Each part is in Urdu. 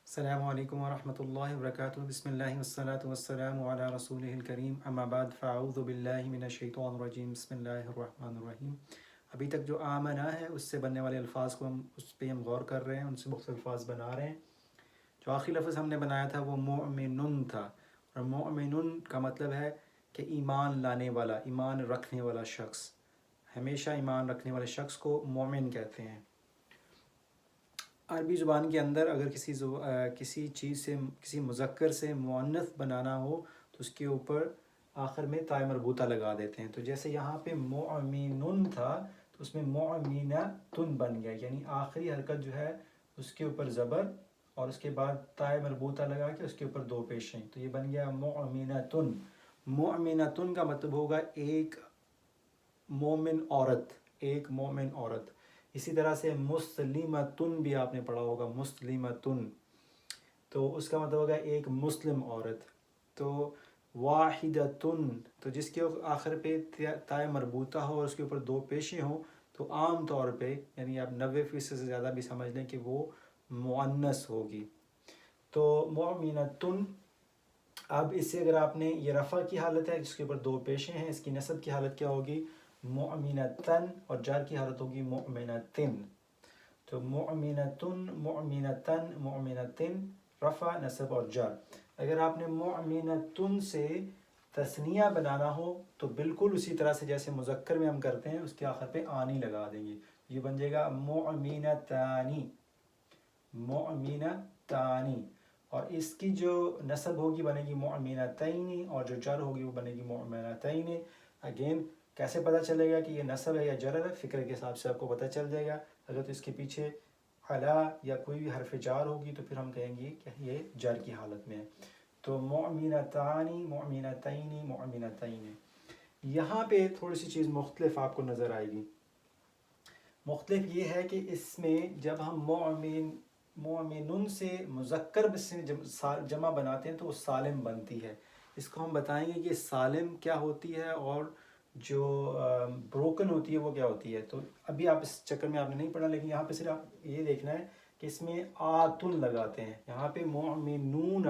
السلام علیکم ورحمۃ اللہ وبرکاتہ۔ بسم اللہ والصلاۃ والسلام علی رسولہ الکریم، اما بعد فاعوذ باللہ من الشیطان الرجیم، بسم اللہ الرحمن الرحیم۔ ابھی تک جو آمنہ ہے اس سے بننے والے الفاظ کو اس پہ ہم غور کر رہے ہیں، ان سے مختلف الفاظ بنا رہے ہیں۔ جو آخری لفظ ہم نے بنایا تھا وہ مؤمن تھا، اور مؤمن کا مطلب ہے کہ ایمان لانے والا، ایمان رکھنے والا شخص۔ ہمیشہ ایمان رکھنے والے شخص کو مومن کہتے ہیں۔ عربی زبان کے اندر اگر کسی چیز سے، کسی مذکر سے مؤنث بنانا ہو تو اس کے اوپر آخر میں تائے مربوطہ لگا دیتے ہیں۔ تو جیسے یہاں پہ مؤمن تھا تو اس میں مؤمنۃ بن گیا، یعنی آخری حرکت جو ہے اس کے اوپر زبر اور اس کے بعد تائے مربوطہ لگا کے اس کے اوپر دو پیشیں، تو یہ بن گیا مؤمنۃ۔ مؤمنۃ کا مطلب ہوگا ایک مومن عورت، ایک مومن عورت۔ اسی طرح سے مسلمۃ بھی آپ نے پڑھا ہوگا، مسلمۃ، تو اس کا مطلب ہوگا ایک مسلم عورت۔ تو واحدۃ، تو جس کے آخر پہ تائے مربوطہ ہو اور اس کے اوپر دو پیشیں ہوں تو عام طور پہ، یعنی آپ 90% سے زیادہ بھی سمجھ لیں کہ وہ مؤنث ہوگی۔ تو مؤمنۃ، اب اس سے اگر آپ نے، یہ رفع کی حالت ہے جس کے اوپر دو پیشیں ہیں، اس کی نصب کی حالت کیا ہوگی؟ مؤمنۃ، اور جر کی حالت ہوگی مؤمنۃ۔ تو مؤمنۃ، مؤمنۃ، مؤمنۃ، رفع، نصب اور جر۔ اگر آپ نے مؤمنۃ سے تثنیہ بنانا ہو تو بالکل اسی طرح سے جیسے مذکر میں ہم کرتے ہیں، اس کے آخر پہ آنی لگا دیں گے، یہ بن جائے گا مؤمنتان، مؤمنتان۔ اور اس کی جو نصب ہوگی بنے گی مؤمنتین، اور جو جر ہوگی وہ بنے گی مؤمنتین۔ اگین کیسے پتہ چلے گا کہ یہ نصب ہے یا جر ہے؟ فکر کے حساب سے آپ کو پتہ چل جائے گا۔ اگر تو اس کے پیچھے علا یا کوئی بھی حرف جار ہوگی تو پھر ہم کہیں گے کہ یہ جر کی حالت میں ہے۔ تو مؤمنتان، مؤمنتین، مؤمنتین۔ یہاں پہ تھوڑی سی چیز مختلف آپ کو نظر آئے گی۔ مختلف یہ ہے کہ اس میں جب ہم مومن سے مذکر سے جمع بناتے ہیں تو وہ سالم بنتی ہے۔ اس کو ہم بتائیں گے کہ سالم کیا ہوتی ہے اور جو بروکن ہوتی ہے وہ کیا ہوتی ہے۔ تو ابھی آپ اس چکر میں آپ نے نہیں پڑھا، لیکن یہاں پہ صرف آپ یہ دیکھنا ہے کہ اس میں آتن لگاتے ہیں۔ یہاں پہ مؤمنون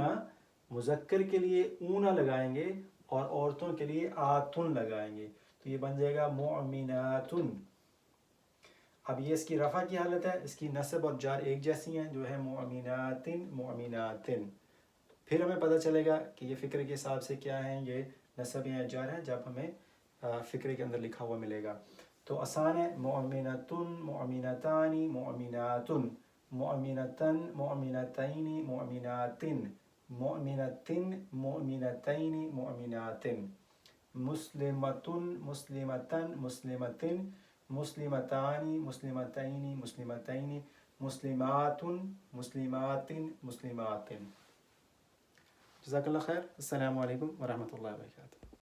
مذکر کے لیے اونا لگائیں گے اور عورتوں کے لیے آتن لگائیں گے، تو یہ بن جائے گا مؤمناتن۔ اب یہ اس کی رفع کی حالت ہے، اس کی نصب اور جار ایک جیسی ہیں، جو ہے مؤمنات، مؤمنات۔ پھر ہمیں پتہ چلے گا کہ یہ فکر کے حساب سے کیا ہیں، یہ نصب یا جار ہیں جب ہمیں فکرے کے اندر لکھا ہوا ملے گا۔ تو آسان ہے، مؤمنۃ، مؤمنتان، مؤمنات، مؤمنۃ، مؤمنتین، مؤمنات، مؤمنۃ، مؤمنتین، مؤمنات، مسلمۃ، مسلمۃ، مسلمۃ، مسلمتان، مسلمتین، مسلمتین، مسلمات، مسلمات، مسلمات۔ جزاک اللہ خیر۔ السلام علیکم ورحمۃ اللہ وبرکاتہ۔